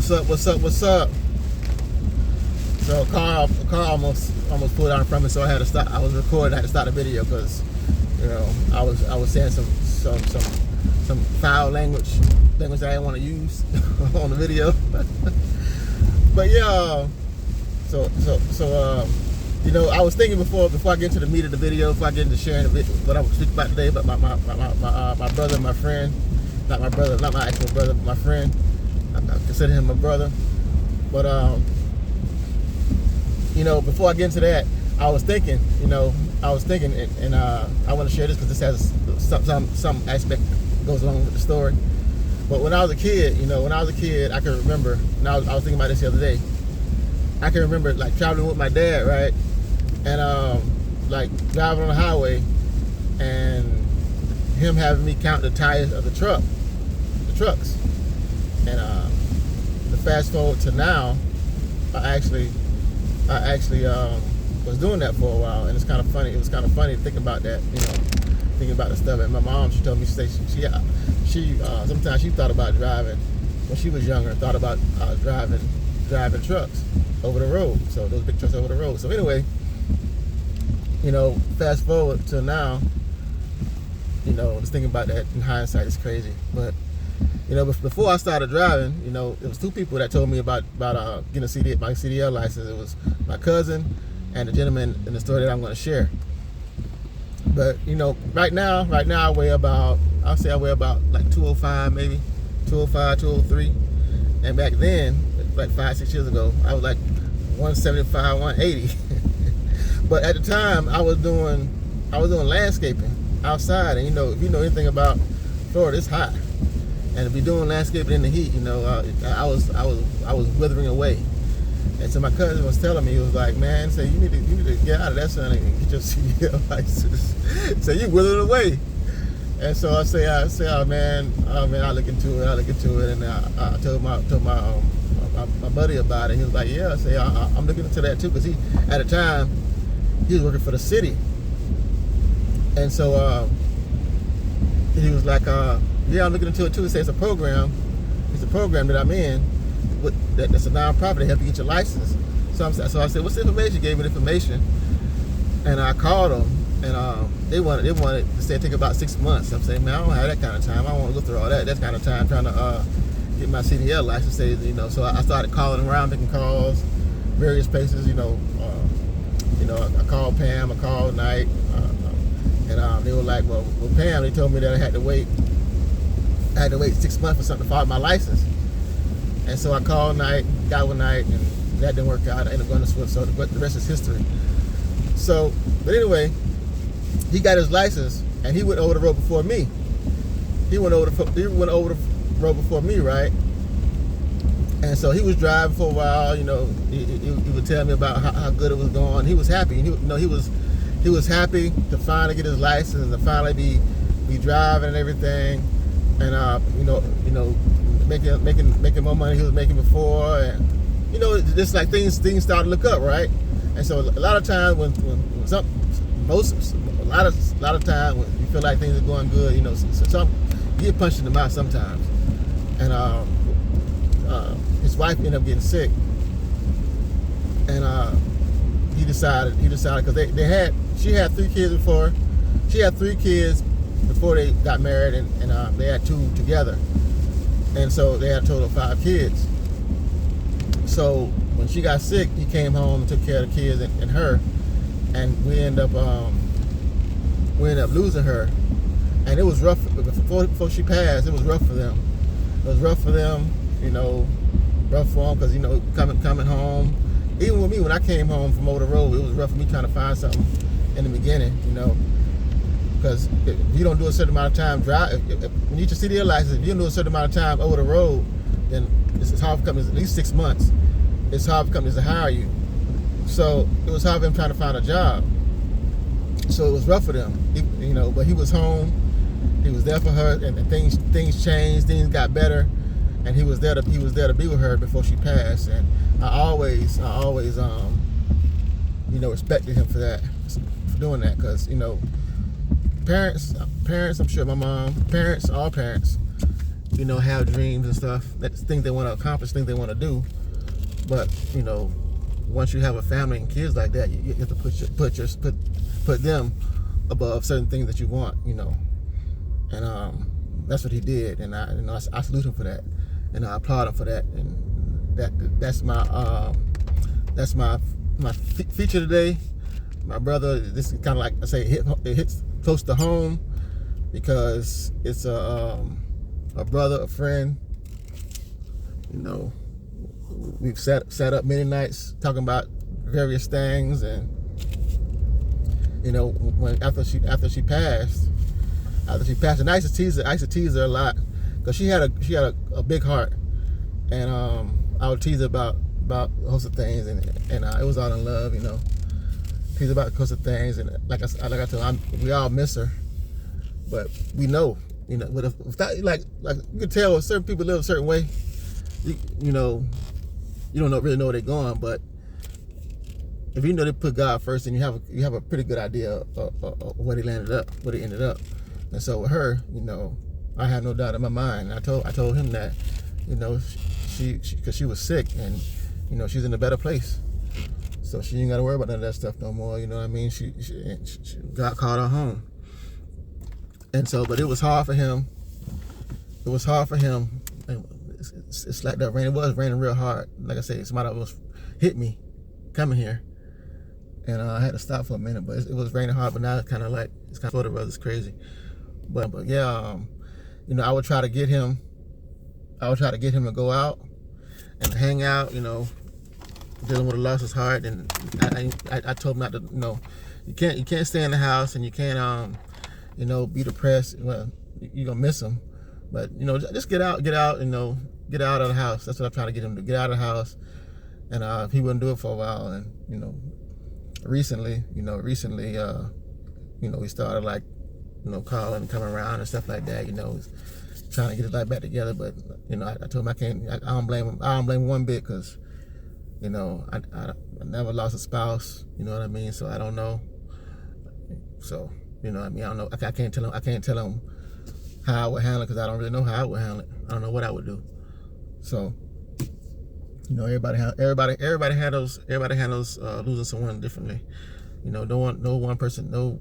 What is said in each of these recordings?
What's up? What's up? What's up? So car almost pulled out in front of me, so I had to stop. I was recording. I had to stop the video because, you know, I was saying some foul language that I didn't want to use on the video. But yeah, so you know, I was thinking before I get into the meat of the video, before I get into sharing what I was speaking about today, about my brother, my friend, not my brother, not my actual brother, but my friend. I consider him my brother. But you know, before I get into that, I was thinking, and I want to share this because this has some aspect that goes along with the story. But when I was a kid, I can remember, and I was thinking about this the other day. I can remember like traveling with my dad, right? And like driving on the highway and him having me count the tires of the trucks. And the fast forward to now, I actually was doing that for a while, and it's kind of funny. It was kind of funny thinking about that, thinking about the stuff. And my mom, she told me, she sometimes she thought about driving when she was younger. Thought about driving trucks over the road. So those big trucks over the road. So anyway, fast forward to now. Just thinking about that in hindsight is crazy. But before I started driving, it was two people that told me about getting my CDL license. It was my cousin and the gentleman in the story that I'm going to share. But right now I weigh about like 205, maybe 205, 203. And back then, like 5-6 years ago, I was like 175, 180. But at the time, I was doing landscaping outside, and if you know anything about Florida, it's hot. And to be doing landscaping in the heat, I was withering away. And so my cousin was telling me, he was like, man, say you need to get out of that sun and get your CDL license. So you withering away. And so I say, oh man, I'll look into it. And I told my buddy about it. He was like, yeah. I say, I'm looking into that too, because at the time he was working for the city. And so he was like, yeah, I'm looking into it too. He said it's a program that I'm in that's a nonprofit to help you get your license. So I said, what's the information? He gave me the information, and I called them, and they wanted to say it take about 6 months. I'm saying, man, I don't have that kind of time. I don't want to go through all that. That's kind of time trying to get my CDL license. So I started calling around, making calls, various places. I called Pam, I called Knight, and they were like, well, Pam, they told me that I had to wait 6 months for something to file my license. And so I called Knight, got with Knight, and that didn't work out. I ended up going to Swift, but the rest is history. So, but anyway, he got his license, and he went over the road before me. He went over the road before me, right? And so he was driving for a while. He would tell me about how good it was going. He was happy. He was happy to finally get his license and to finally be driving and everything. And making more money he was making before, and just like things started to look up, right? And so a lot of times when a lot of times when you feel like things are going good, some you get punched in the mouth sometimes. And his wife ended up getting sick, and he decided because she had 3 kids before. She had 3 kids before they got married, and they had 2 together, and so they had a total of 5 kids. So when she got sick, he came home and took care of the kids and her, and we ended up losing her. And it was rough before she passed. It was rough for them. Rough for them because coming home. Even with me, when I came home from over the road, it was rough for me trying to find something in the beginning, because if you don't do a certain amount of time when you get your CDL license, if you don't do a certain amount of time over the road, then it's hard for companies, at least 6 months, it's hard for companies to hire you. So it was hard for him trying to find a job. So it was rough for them, but he was home, he was there for her, and things changed, things got better, and he was there to be with her before she passed. And I always respected him for that, for doing that, because parents, I'm sure my mom, all parents, have dreams and stuff, that's things they want to accomplish, things they want to do. But once you have a family and kids like that, you have to put them above certain things that you want, and that's what he did, and I salute him for that, and I applaud him for that, and that's my feature today. My brother, this is kind of like I say, it hits close to home because it's a brother, a friend. We've sat up many nights talking about various things, and when after she passed, and I used to tease her a lot because she had a big heart, and I would tease her about a host of things, and it was all in love, tease about a host of things, and like I told her, we all miss her, but we know, but if that, like you can tell certain people live a certain way, you don't really know where they're going, but if you know they put God first, then you have a pretty good idea of where they ended up. And so with her, I have no doubt in my mind. I told him that, because she was sick, and she's in a better place, so she ain't got to worry about none of that stuff no more. You know what I mean? She God called her home, and so, but it was hard for him. It was hard for him. It's like that rain. It was raining real hard. Like I said, somebody almost hit me coming here, and I had to stop for a minute. But it was raining hard. But now it's kind of sort of it's crazy. But yeah, I would try to get him. To go out and hang out. Dealing with a loss is hard, and I told him not to. You can't stay in the house, and you can't be depressed. Well, you're gonna miss him, but just get out, get out of the house. That's what I'm trying to get him to get out of the house, and he wouldn't do it for a while, and recently, we started like, calling and coming around and stuff like that, trying to get his life back together. But I told him I don't blame him. I don't blame him one bit, because I never lost a spouse. You know what I mean? So I don't know. So I don't know. I can't tell him how I would handle it, because I don't really know how I would handle it. I don't know what I would do. So everybody handles losing someone differently. No one person, no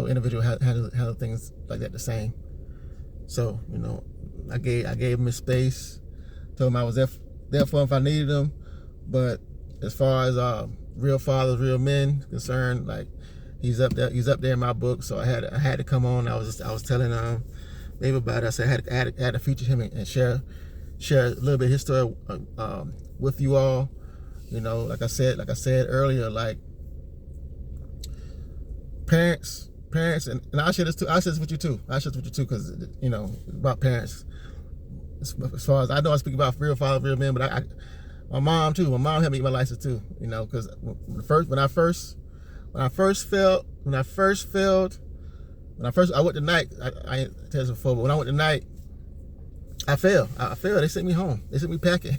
individual handle things like that the same. So I gave him his space, told him I was there for him if I needed him. But as far as real fathers, real men concerned, like he's up there in my book. So I had to come on. I was telling Babe about it. I said I had to feature him and share a little bit of his story with you all. Like I said earlier, like parents, and I share this too. I share this with you too. Because about parents. As far as I know, I speak about real fathers, real men, but my mom too. My mom helped me get my license too. Because when I went to night. I ain't tell this before, but when I went to night, I failed. They sent me home. They sent me packing.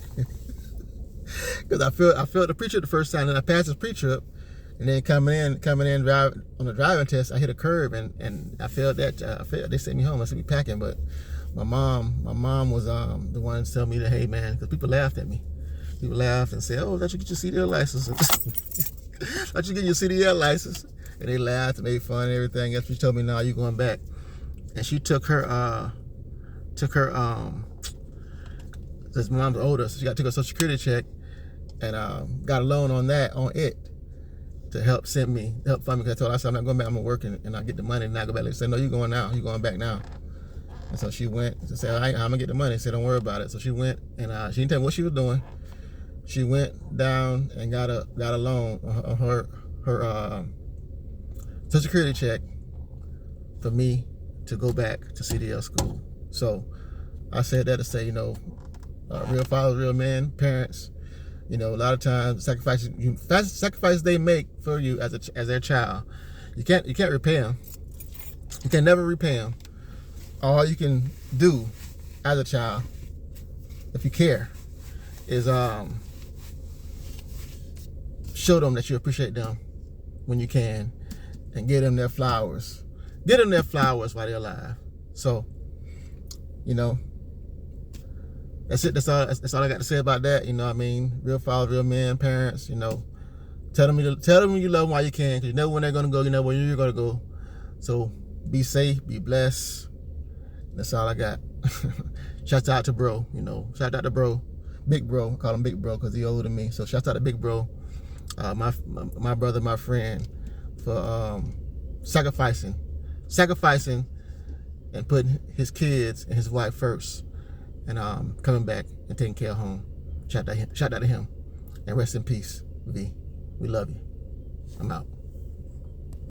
Because I failed the pre-trip the first time, and I passed the pre-trip, and then coming in drive on the driving test, I hit a curb, and I failed that. They sent me home. They sent me packing. But my mom was the one to tell me that, hey man, because people laughed at me. People laughed and said, "Oh, let you get your CDL license." Let you get your CDL license. And they laughed and made fun and everything else. She told me, "No, you going back." And she took her because my mom's older, so she took her Social Security check and got a loan on it to help fund me. Because I told her, I said, I'm not going back, I'm gonna work and I'll get the money and I go back. They said, "No, you're going now. You're going back now." And so she went and said, I'm gonna get the money. I said, "Don't worry about it." So she went and she didn't tell me what she was doing. She went down and got a loan on her Social Security check for me to go back to CDL school. So I said that to say, real fathers, real men, parents, a lot of times sacrifices they make for you as their child, you can't repay them. You can never repay them. All you can do as a child, if you care, is show them that you appreciate them when you can, and give them their flowers. Get them their flowers while they're alive. So, that's it. That's all I got to say about that. You know what I mean? Real father, real men, parents, you know. Tell them you love them while you can, because you never when they're going to go, you know when you're going to go. So be safe, be blessed. That's all I got. Shout out to bro, you know. Shout out to bro. Big bro. I call him big bro because he older than me. So shout out to big bro. My brother, my friend, for sacrificing and putting his kids and his wife first, and coming back and taking care of home. Shout out to him. And rest in peace, V. We love you. I'm out.